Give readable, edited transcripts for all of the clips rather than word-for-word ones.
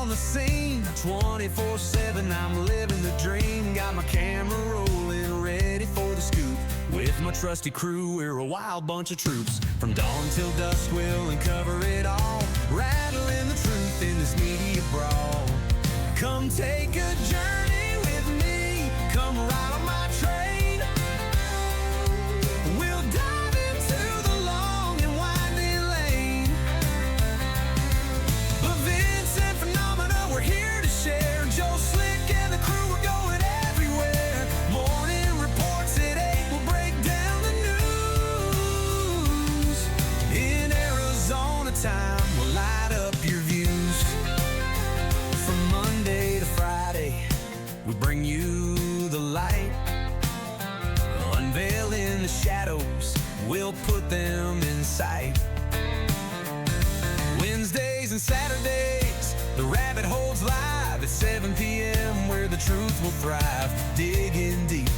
on the scene 24/7, I'm living the dream. Got my camera rolling, ready for the scoop. With my trusty crew, we're a wild bunch of troops. From dawn till dusk, we'll uncover it all, rattling the truth in this media brawl. Come take a journey with me, come ride on my train. We'll dive into the long and winding lane. Events and phenomena we're here to share. Joe Slick and the crew, we're going everywhere. Morning reports at 8, we'll break down the news. In Arizona time, we'll light up your views. From Monday to Friday, we bring you the light. Unveiling the shadows, we'll put them in sight. Wednesdays and Saturdays, the rabbit hole's live at 7 p.m. where the truth will thrive. Digging deep,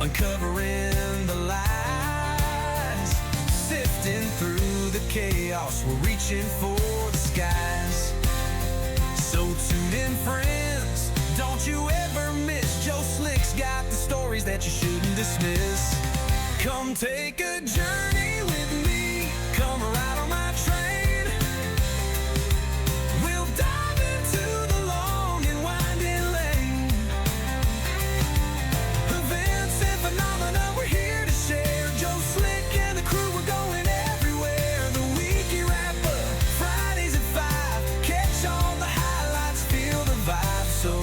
uncovering the lies. Sifting through the chaos, we're reaching for the skies. So tune in, friends, don't you ever miss. Joe Slick's got the stories that you shouldn't dismiss. Come take a journey with me, come ride on my train. We'll dive into the long and winding lane. Events and phenomena we're here to share. Joe Slick and the crew, we're going everywhere. The weekly wrap up, Fridays at 5. Catch all the highlights, feel the vibe. So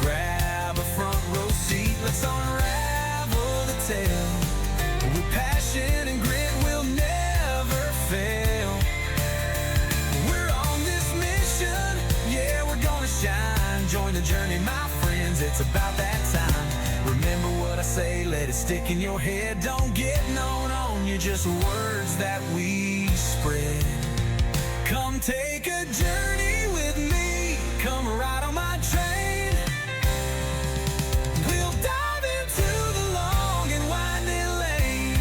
grab a front row seat, let's unravel the tale. With passion and grit, we'll never fail. We're on this mission, yeah, we're gonna shine. Join the journey, my friends, it's about that time. Remember what I say, let it stick in your head. Don't get known on you, just words that we spread. Come take a journey with me, come ride on my train. We'll dive into the long and winding lane.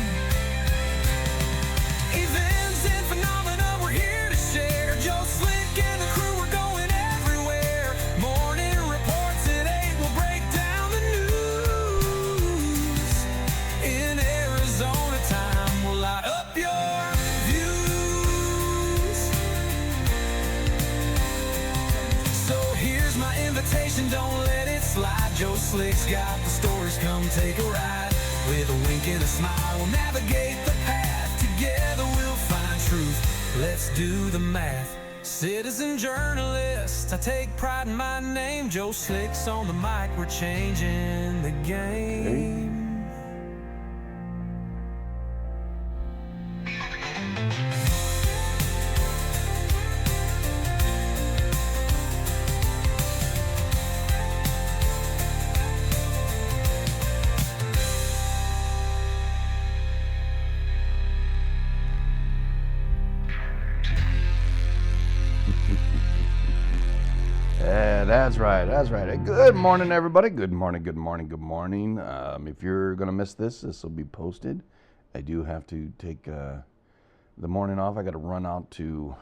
Events and phenomena we're here to share. Joe Slick and the crew, we're going everywhere. Morning reports at 8, we'll break down the news. In Arizona time, we'll light up your views. So here's my invitation, don't let it slide. Joe Slick's got the stories, come take a ride. With a wink and a smile, we'll navigate the path. Together we'll find truth, let's do the math. Citizen journalist, I take pride in my name. Joe Slick's on the mic, we're changing the game. That's right. Good morning, everybody. Good morning. If you're going to miss this will be posted. I do have to take the morning off. I got to run out to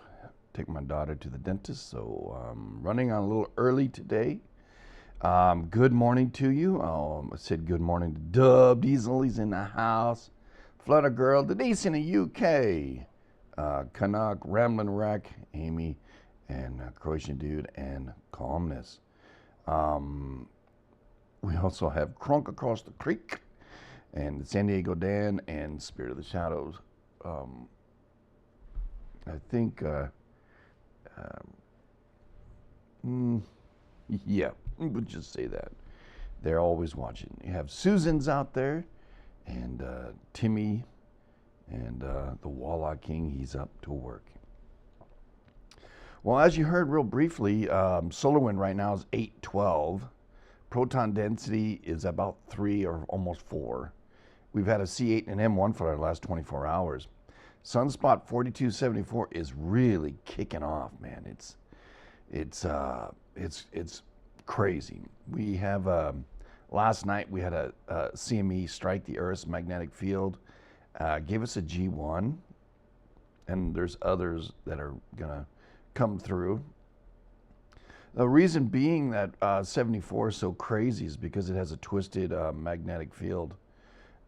take my daughter to the dentist, so I'm running on a little early today. Good morning to you. I said good morning to Dub Diesel. He's in the house. Flutter Girl, Denise in the UK. Canuck, Ramblin' Rack, Amy, and Croatian Dude, and Calmness. We also have Crunk Across the Creek, and San Diego Dan, and Spirit of the Shadows. I think, yeah, we'll just say that. They're always watching. You have Susan's out there, and Timmy, and the Walleye King, he's up to work. Well, as you heard real briefly, solar wind right now is 812. Proton density is about 3 or almost 4. We've had a C8 and M1 for the last 24 hours. Sunspot 4274 is really kicking off, man. It's crazy. We have last night we had a CME strike the Earth's magnetic field, gave us a G1, and there's others that are gonna come through. The reason being that 74 is so crazy is because it has a twisted magnetic field,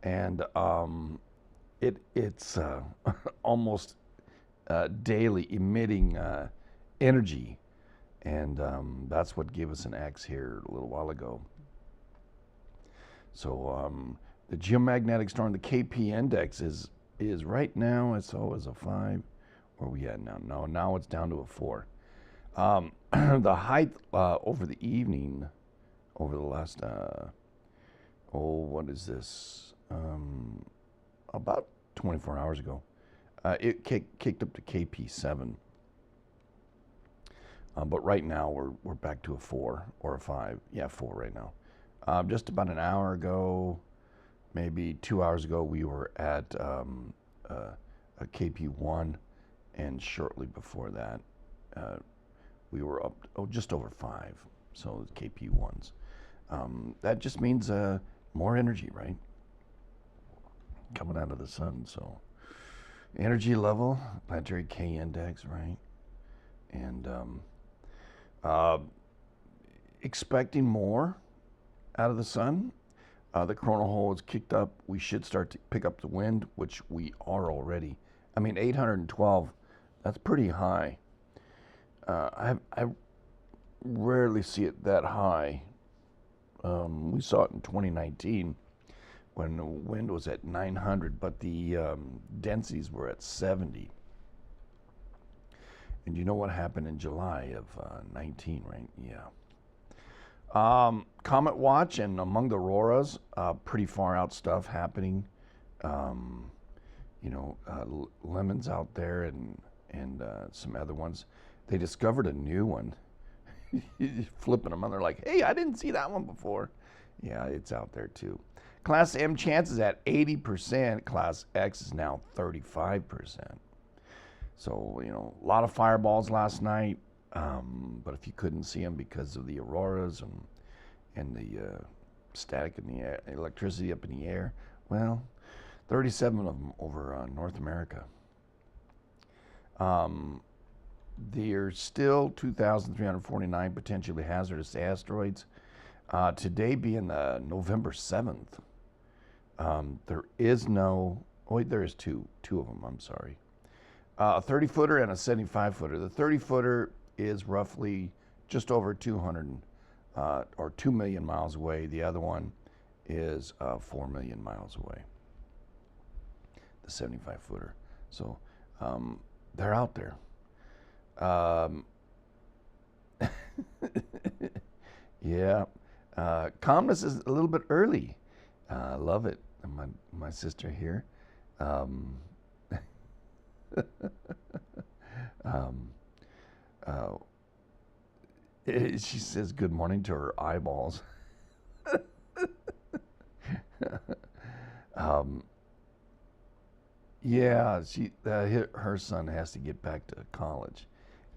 and it's almost daily emitting energy, and that's what gave us an X here a little while ago. So the geomagnetic storm, the KP index is right now, it's always a 5. Where are we at now? No, now it's down to a 4. The height over the evening, over the last, what is this? About 24 hours ago, it kicked up to KP7. But right now we're back to a 4 or a 5. Yeah, 4 right now. Just about an hour ago, maybe 2 hours ago, we were at a KP1, and shortly before that, we were up just over 5. So KP1s. That just means more energy, right? Coming out of the sun. So energy level, planetary K index, right? And expecting more out of the sun. The coronal hole is kicked up. We should start to pick up the wind, which we are already. I mean, 812, that's pretty high. I rarely see it that high. We saw it in 2019 when the wind was at 900, but the densities were at 70. And you know what happened in July of 19, right? Yeah. Comet watch, and among the auroras, pretty far out stuff happening. Lemons out there and some other ones. They discovered a new one. Flipping them on, they're like, hey, I didn't see that one before. Yeah, it's out there too. Class M chance is at 80%. Class X is now 35%. So, a lot of fireballs last night. But if you couldn't see them because of the auroras and the static in the air, electricity up in the air, well, 37 of them over North America. There's still 2,349 potentially hazardous asteroids. Today being November 7th. There is no, there is two of them, I'm sorry. A 30-footer and a 75-footer. The 30-footer is roughly just over 200 or 2 million miles away. The other one is 4 million miles away. The 75-footer. So they're out there. Yeah. Calmness is a little bit early. I love it. My sister here. She says good morning to her eyeballs. Yeah, her son has to get back to college.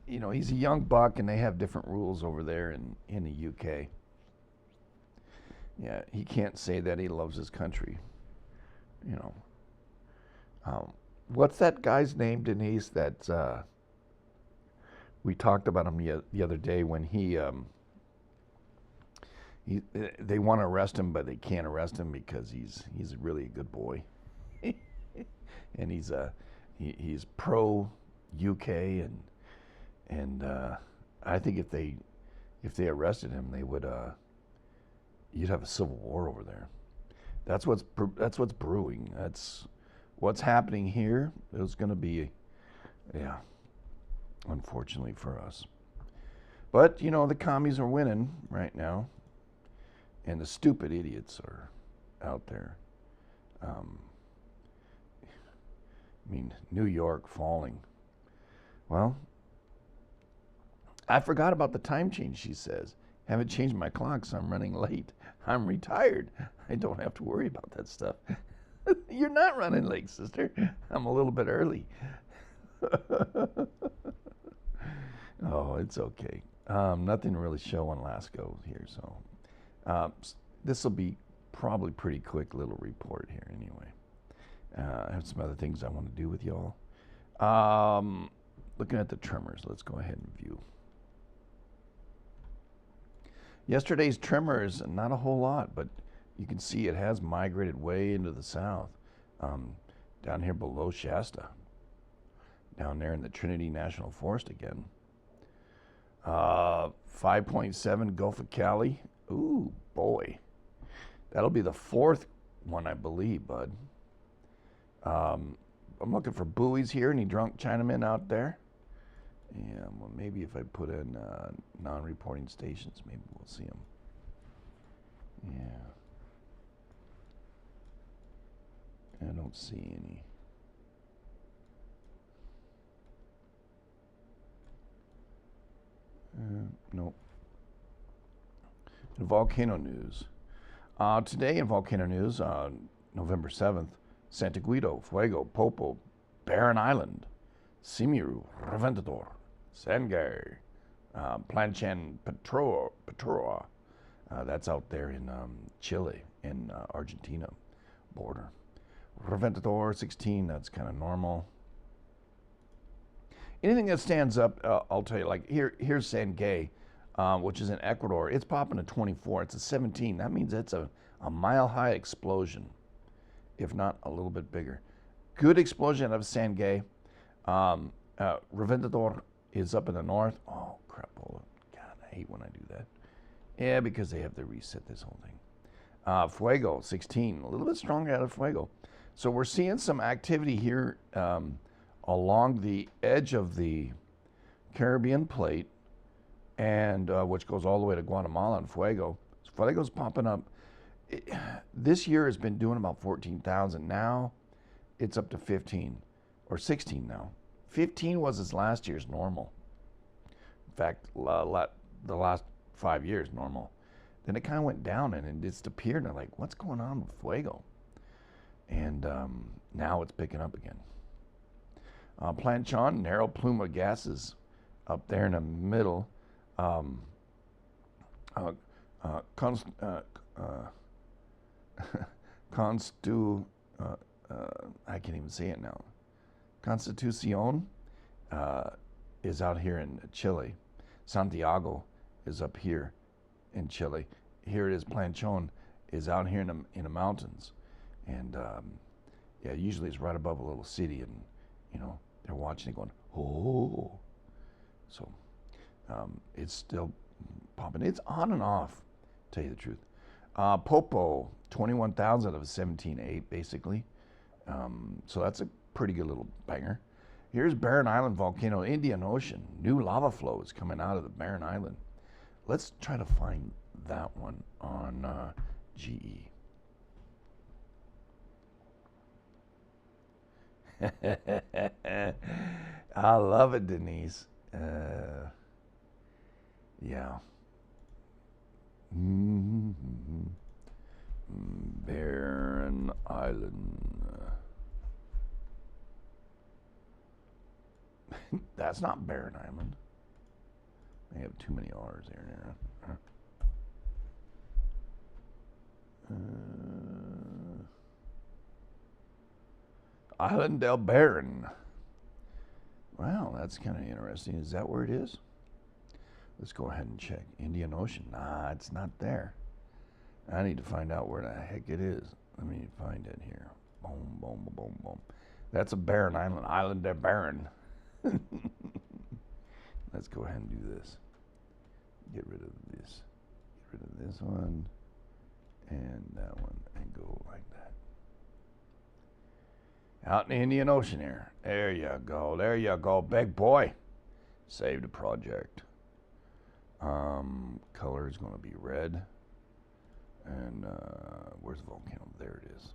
He's a young buck, and they have different rules over there in the UK. Yeah, he can't say that he loves his country. What's that guy's name, Denise? That we talked about him the other day when they want to arrest him, but they can't arrest him because he's really a good boy, and he's pro UK, and I think if they arrested him, they would you'd have a civil war over there. That's what's brewing. That's what's happening here. It's going to be, yeah, unfortunately for us. But the commies are winning right now, and the stupid idiots are out there. New York falling. Well, I forgot about the time change, she says. Haven't changed my clock, so I'm running late. I'm retired. I don't have to worry about that stuff. You're not running late, sister. I'm a little bit early. Oh, it's okay. Nothing to really show on Lasco here, so this will be probably pretty quick little report here anyway. I have some other things I want to do with y'all. Looking at the tremors, let's go ahead and view. Yesterday's tremors, not a whole lot, but you can see it has migrated way into the south. Down here below Shasta. Down there in the Trinity National Forest again. 5.7 Gulf of Cali. Ooh, boy. That'll be the fourth one, I believe, bud. I'm looking for buoys here. Any drunk Chinamen out there? Yeah, well, maybe if I put in non-reporting stations, maybe we'll see them. Yeah. I don't see any. Nope. In volcano news. Today in volcano news, November 7th, Santa Guido, Fuego, Popo, Barren Island, Simiru, Reventador, Sangay, Planchan Petroa. That's out there in Chile, in Argentina border. Reventador 16, that's kind of normal. Anything that stands up, I'll tell you, like here's Sangay, which is in Ecuador. It's popping to 24. It's a 17. That means it's a mile-high explosion, if not a little bit bigger. Good explosion out of Sangay. Reventador is up in the north. Oh, crap. Hold on. God, I hate when I do that. Yeah, because they have to reset this whole thing. Fuego, 16. A little bit stronger out of Fuego. So we're seeing some activity here along the edge of the Caribbean plate, and which goes all the way to Guatemala and Fuego. So Fuego's popping up. This year has been doing about 14,000. Now it's up to 15 or 16 now. 15 was its last year's normal. In fact, the last 5 years normal. Then it kind of went down and it disappeared. And I'm like, what's going on with Fuego? And now it's picking up again. Planchon, narrow plume of gases up there in the middle. I can't even say it now. Constitucion is out here in Chile. Santiago is up here in Chile. Here it is, Planchon is out here in the mountains. And yeah, usually it's right above a little city, and you know, they're watching it going, oh. So it's still popping. It's on and off, to tell you the truth. Popo, 21,000 of a 17.8, basically. So that's a pretty good little banger. Here's Barren Island volcano, Indian Ocean. New lava flow is coming out of the Barren Island. Let's try to find that one on GE. I love it, Denise. Yeah. Barren Island. That's not Barren Island. They have too many R's there. Island del Barren. Wow, that's kind of interesting. Is that where it is? Let's go ahead and check. Indian Ocean. Nah, it's not there. I need to find out where the heck it is. Let me find it here. Boom, boom, boom, boom. That's a barren island. Island del Barren. Let's go ahead and do this. Get rid of this. Get rid of this one. And that one. And go like that. Out in the Indian Ocean here. There you go. There you go, big boy. Save the project. Color is going to be red. And where's the volcano? There it is.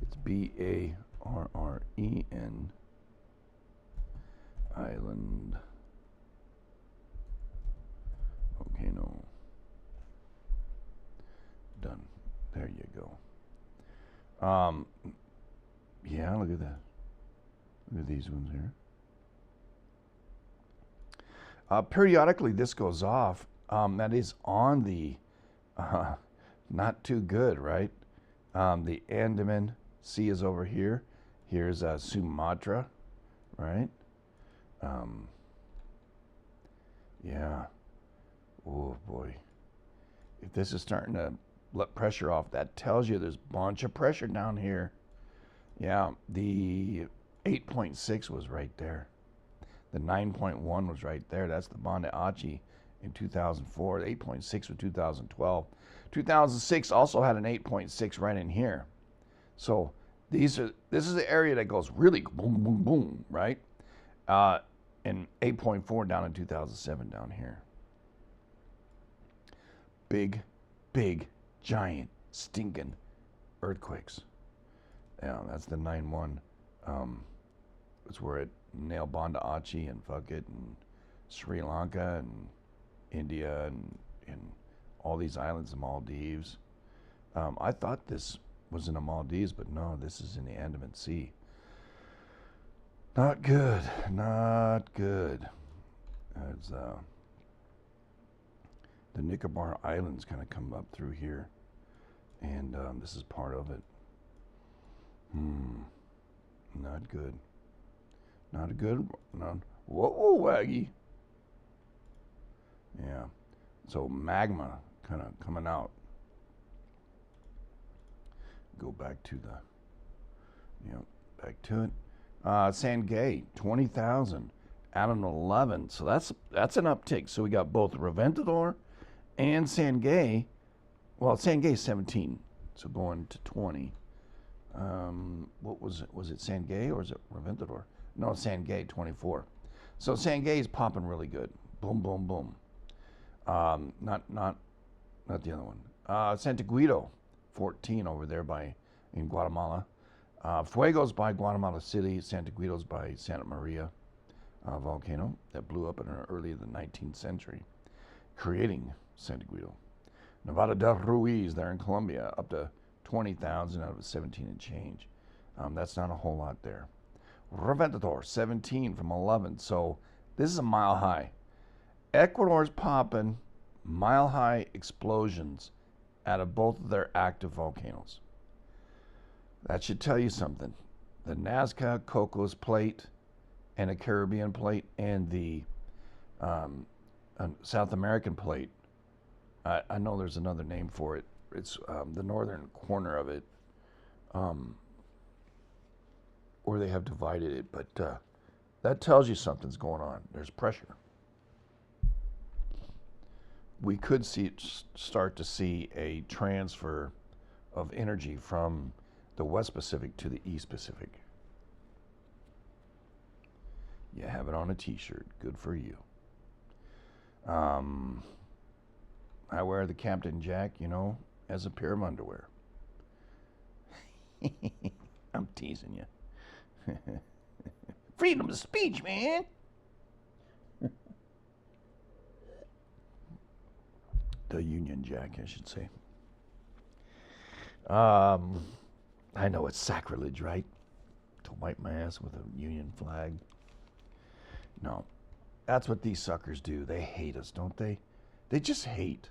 It's BARREN Island volcano. Done. There you go. Yeah, look at that. Look at these ones here. Periodically, this goes off. That is on the not too good, right? The Andaman Sea is over here. Here's Sumatra, right? Yeah. Oh boy. If this is starting to let pressure off, that tells you there's a bunch of pressure down here. Yeah, the 8.6 was right there. The 9.1 was right there. That's the Banda Aceh in 2004. The 8.6 was 2012. 2006 also had an 8.6 right in here. So this is the area that goes really boom, boom, boom, right? And 8.4 down in 2007 down here. Big, giant, stinking earthquakes. Yeah, that's the 9.1. It's where it nailed Banda Aceh and fuck it, and Sri Lanka and India and all these islands, the Maldives. I thought this was in the Maldives, but no, this is in the Andaman Sea. Not good, not good. It's, the Nicobar Islands kind of come up through here, and this is part of it. Not good. Not a good, not, whoa, Waggy. Yeah, so magma kind of coming out. Go back to the, back to it. Sangay, 20,000 out of 11. So that's an uptick. So we got both Reventador and Sangay. Well, Sangay 17, so going to 20. What was it? Was it Sangay or is it Reventador? No, Sangay 24. So Sangay is popping really good. Boom, boom, boom. Not the other one. Santa Guido, 14 over there in Guatemala. Fuego's by Guatemala City. Santa Guido's by Santa Maria volcano that blew up in early in the 19th century, creating Santa Guido. Nevada del Ruiz there in Colombia, up to 20,000 out of 17 and change. That's not a whole lot there. Reventador, 17 from 11. So this is a mile high. Ecuador's popping mile high explosions out of both of their active volcanoes. That should tell you something. The Nazca Cocos plate and a Caribbean plate and the South American plate. I know there's another name for it. It's the northern corner of it, or they have divided it, but that tells you something's going on. There's pressure. We could start to see a transfer of energy from the West Pacific to the East Pacific. You have it on a t-shirt. Good for you. I wear the Captain Jack, as a pair of underwear. I'm teasing you. Freedom of speech, man. The Union Jack, I should say. I know it's sacrilege, right? To wipe my ass with a Union flag. No, that's what these suckers do. They hate us, don't they? They just hate.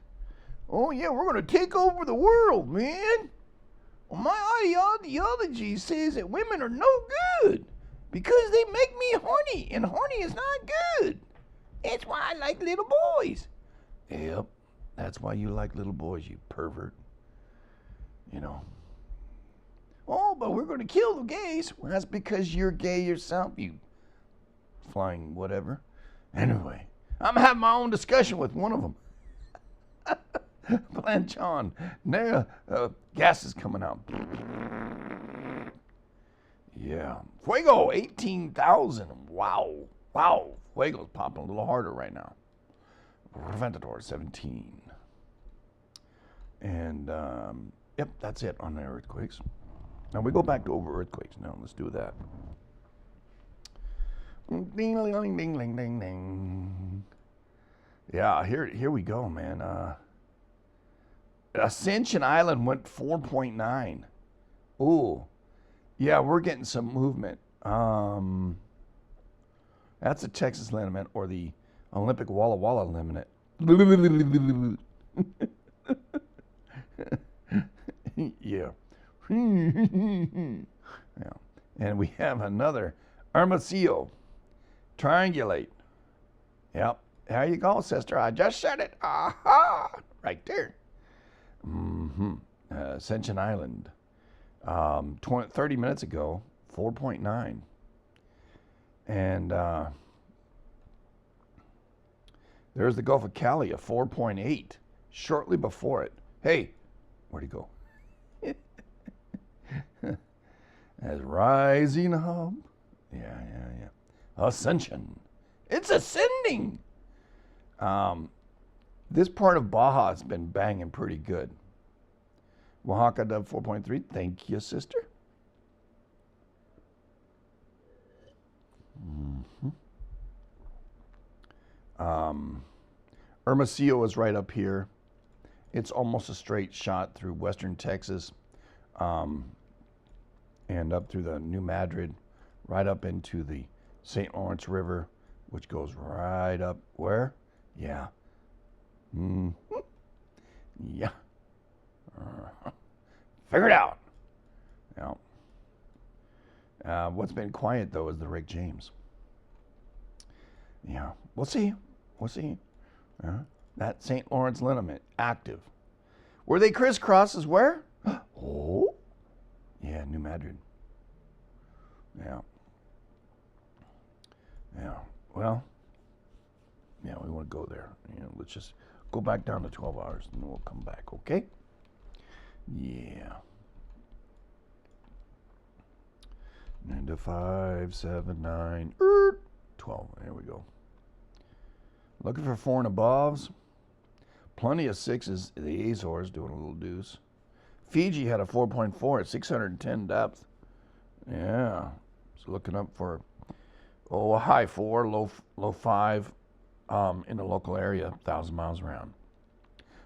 Oh yeah, we're gonna take over the world, man. Well, my ideology says that women are no good because they make me horny, and horny is not good. That's why I like little boys. Yep, that's why you like little boys, you pervert. Oh, but we're gonna kill the gays. Well, that's because you're gay yourself, you flying whatever. Anyway, I'm having my own discussion with one of them. Planchon. Now, gas is coming out. Yeah. Fuego, 18,000. Wow. Fuego's popping a little harder right now. Reventador, 17. And, yep, that's it on the earthquakes. Now we go back to over earthquakes now. Let's do that. Ding, ding, ding, ding, ding, ding, ding. Yeah, here we go, man. Ascension Island went 4.9. Ooh. Yeah, we're getting some movement. That's a Texas limit or the Olympic Walla Walla limit. Yeah. Yeah. And we have another Hermosillo. Triangulate. Yep. There you go, sister. I just said it. Aha! Right there. Ascension Island. 30 minutes ago, 4.9. And there's the Gulf of Cali, a 4.8, shortly before it. Hey, where'd he go? As rising up. Yeah. Ascension. It's ascending. This part of Baja has been banging pretty good. Oaxaca dub 4.3. Thank you, sister. Hermosillo is right up here. It's almost a straight shot through western Texas and up through the New Madrid, right up into the St. Lawrence River, which goes right up where? Yeah. Yeah. Figure it out. Yeah. What's been quiet, though, is the Rick James. Yeah. We'll see. That St. Lawrence lineament, active. Where they crisscross is where? Oh. Yeah, New Madrid. Yeah. Well, yeah, we want to go there. Let's just go back down to 12 hours and then we'll come back, okay? Yeah. 9 to 5, 7, 9, 12. There we go. Looking for 4 and aboves. Plenty of 6s. The Azores doing a little deuce. Fiji had a 4.4 at 610 depth. Yeah. So looking up for a high 4, low 5 in the local area, 1,000 miles around.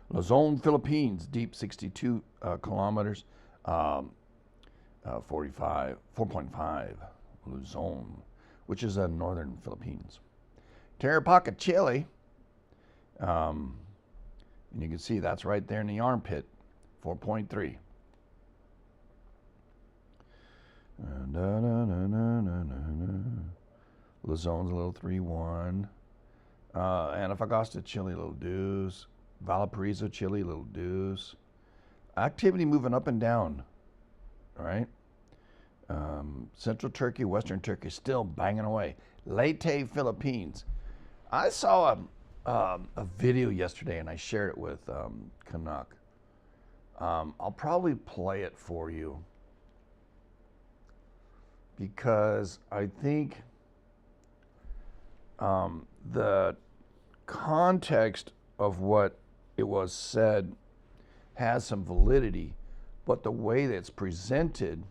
Luzon, Philippines, deep 62 kilometers, 4.5 Luzon, which is northern Philippines. Tarapaca, Chile, and you can see that's right there in the armpit, 4.3. Luzon's a little 3-1. Antofagasta, Chile, little deuce. Valparaiso, Chile, little deuce. Activity moving up and down, all right? Central Turkey, Western Turkey, still banging away. Leyte, Philippines. I saw a video yesterday, and I shared it with Canuck. I'll probably play it for you because I think the context of what it was said has some validity, but the way that it's presented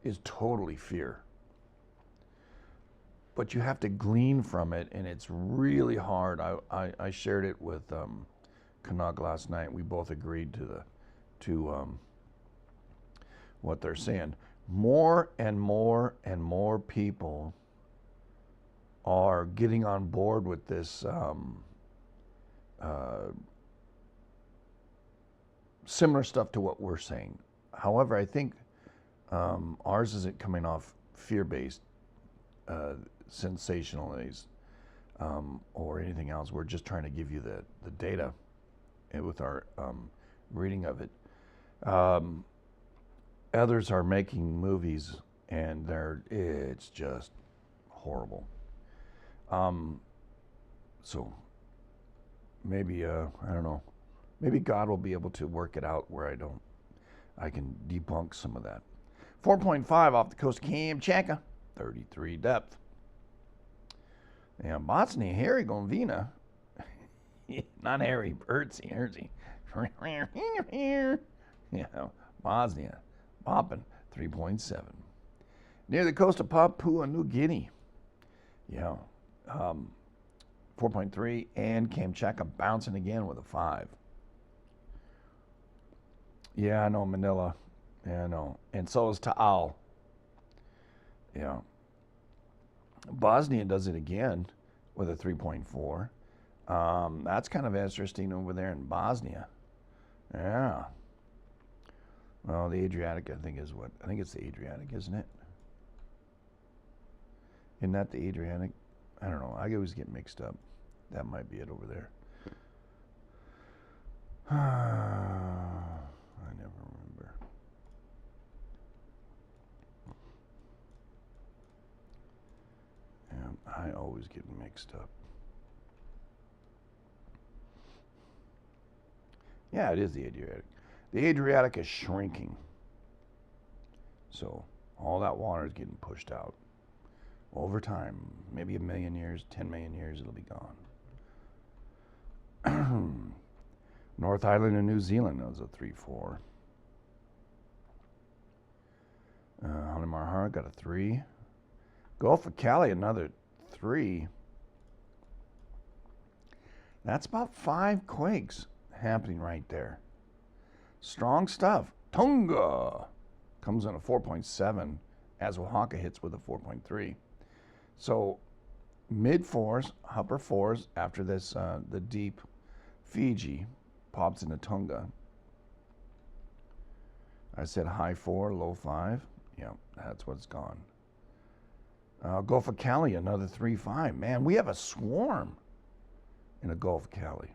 is totally fear. But you have to glean from it, and it's really hard. I shared it with Canuck last night. We both agreed to what they're saying. More and more people are getting on board with this similar stuff to what we're saying. However, I think ours isn't coming off fear-based sensationalities or anything else. We're just trying to give you the data with our reading of it. Others are making movies, and it's just horrible. So maybe I don't know. Maybe God will be able to work it out where I can debunk some of that. 4.5 off the coast of Kamchatka, 33 depth. Yeah, Bosnia, Harry Govina. Not Harry, Hertzy. Yeah, Bosnia, bopping, 3.7. Near the coast of Papua New Guinea. Yeah, 4.3, and Kamchatka bouncing again with a 5. Yeah, I know, Manila. Yeah, I know. And so is Taal. Yeah. Bosnia does it again with a 3.4. That's kind of interesting over there in Bosnia. Yeah. Well, the Adriatic, I think it's the Adriatic, isn't it? Isn't that the Adriatic? I don't know. I always get mixed up. That might be it over there. I never remember. And I always get mixed up. Yeah, it is the Adriatic. The Adriatic is shrinking. So all that water is getting pushed out. Over time, maybe 1 million years, 10 million years, it'll be gone. North Island of New Zealand was a 3-4. Hanamaraha got a 3. Gulf of Cali, another 3. That's about 5 quakes happening right there. Strong stuff. Tonga comes in a 4.7 as Oaxaca hits with a 4.3. So mid 4s, upper 4s after this, the deep Fiji pops into Tonga. I said high 4, low 5. Yeah, that's what's gone. Gulf of Cali, another 3-5. Man, we have a swarm in the Gulf of Cali.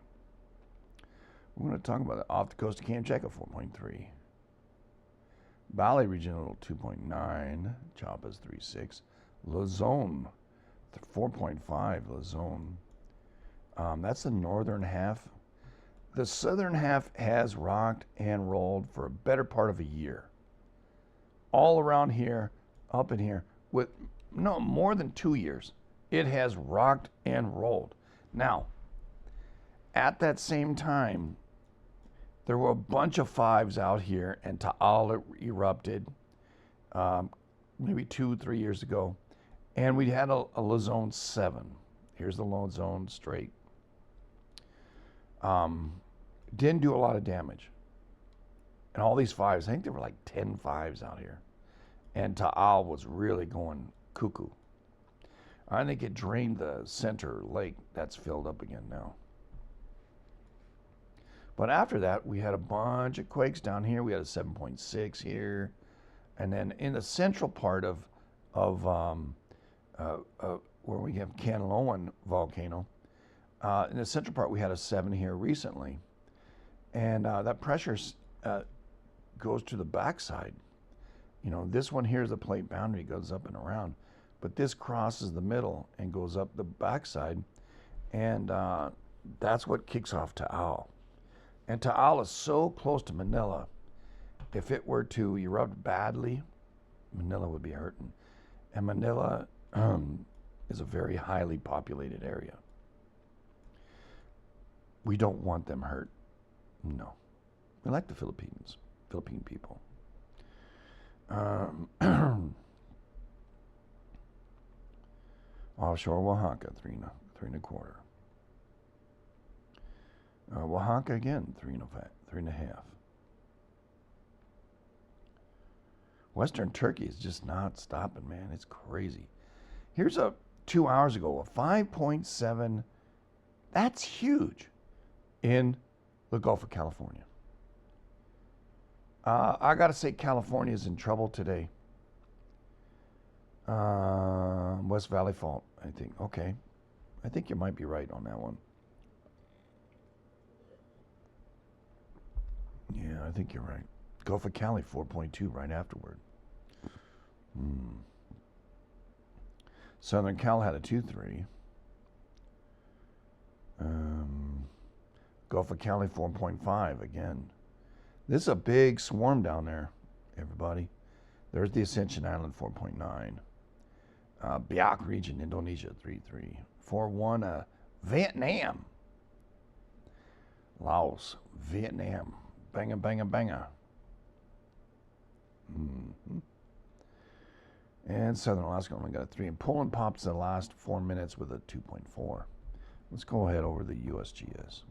We're going to talk about it. Off the coast of Kamchatka, 4.3. Bali Regional, 2.9. Chiapas, 3.6. Luzon, 4.5. Luzon. That's the northern half. The southern half has rocked and rolled for a better part of a year. All around here, up in here, with no more than 2 years, it has rocked and rolled. Now, at that same time, there were a bunch of 5s out here, and Ta'al erupted maybe 2-3 years ago, and we had a Luzon 7. Here's the Luzon straight. Didn't do a lot of damage. And all these 5s, I think there were like 10 5s out here. And Ta'al was really going cuckoo. I think it drained the center lake. That's filled up again now. But after that, we had a bunch of quakes down here. We had a 7.6 here. And then in the central part of where we have Canaloan volcano, in the central part, we had a 7 here recently. And that pressure goes to the backside. You know, this one here is the plate boundary, goes up and around. But this crosses the middle and goes up the backside. And that's what kicks off Ta'al. And Ta'al is so close to Manila. If it were to erupt badly, Manila would be hurting. And Manila is a very highly populated area. We don't want them hurt. No. We like the Philippine people. Offshore Oaxaca, 3.25. Oaxaca again, 3.5. Western Turkey is just not stopping, man. It's crazy. Here's 2 hours ago, a 5.7. That's huge in the Gulf of California. I got to say California is in trouble today. West Valley Fault, I think. Okay. I think you might be right on that one. Yeah, I think you're right. Gulf of Cali, 4.2 right afterward. Southern Cal had a 2.3. Gulf of Cali, 4.5 again. This is a big swarm down there, everybody. There's the Ascension Island, 4.9. Biak region, Indonesia, 3.3. 4.1, Vietnam. Laos, Vietnam. Banga, banga, banga. And Southern Alaska only got a 3. And Poland pops the last 4 minutes with a 2.4. Let's go ahead over the USGS.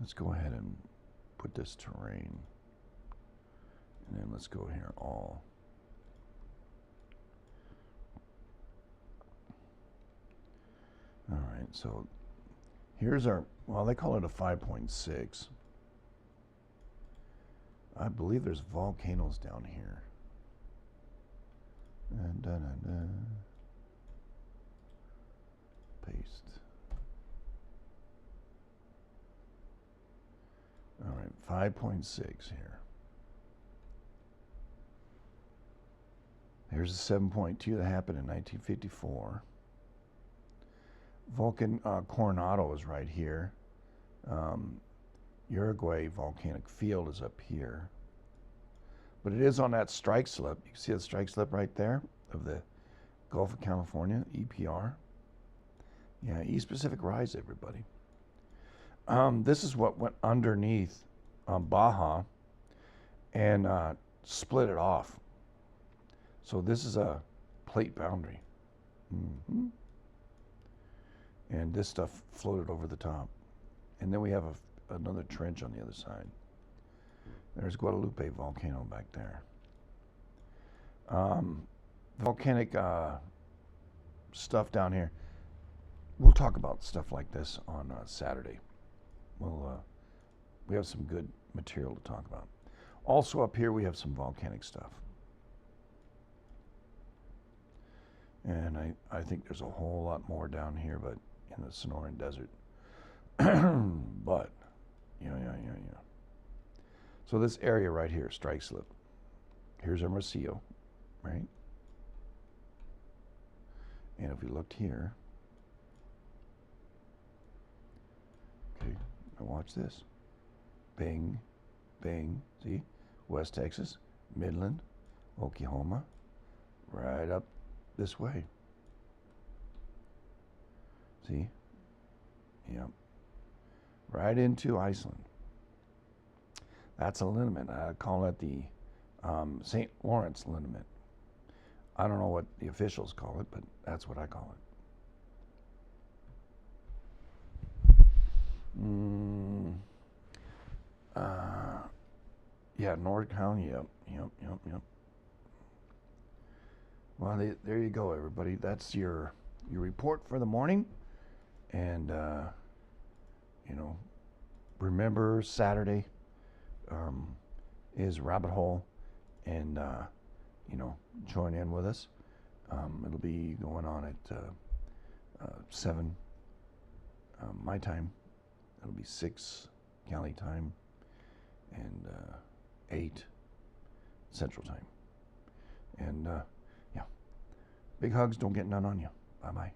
Let's go ahead and put this terrain. And then let's go here all. All right, so here's our, well, they call it a 5.6. I believe there's volcanoes down here. Paste. 5.6 here. Here's the 7.2 that happened in 1954. Vulcan Coronado is right here. Uruguay volcanic field is up here. But it is on that strike slip. You can see the strike slip right there of the Gulf of California, EPR. Yeah, East Pacific Rise, everybody. This is what went underneath Baja and split it off. So this is a plate boundary. Mm-hmm. And this stuff floated over the top. And then we have another trench on the other side. There's Guadalupe volcano back there. Volcanic stuff down here. We'll talk about stuff like this on Saturday. We have some good material to talk about. Also up here we have some volcanic stuff. And I think there's a whole lot more down here, but in the Sonoran Desert. But, yeah. So this area right here, strike slip. Here's Hermosillo, right? And if we looked here, okay, now watch this. Bing, bing, see? West Texas, Midland, Oklahoma, right up this way. See? Yep. Right into Iceland. That's a liniment. I call that the St. Lawrence liniment. I don't know what the officials call it, but that's what I call it. Yeah, Nordtown, yep. Well, there you go, everybody. That's your report for the morning. And, remember Saturday is Rabbit Hole. And, join in with us. It'll be going on at 7 my time. It'll be 6 Cali time and 8 Central time. And, big hugs. Don't get none on you. Bye-bye.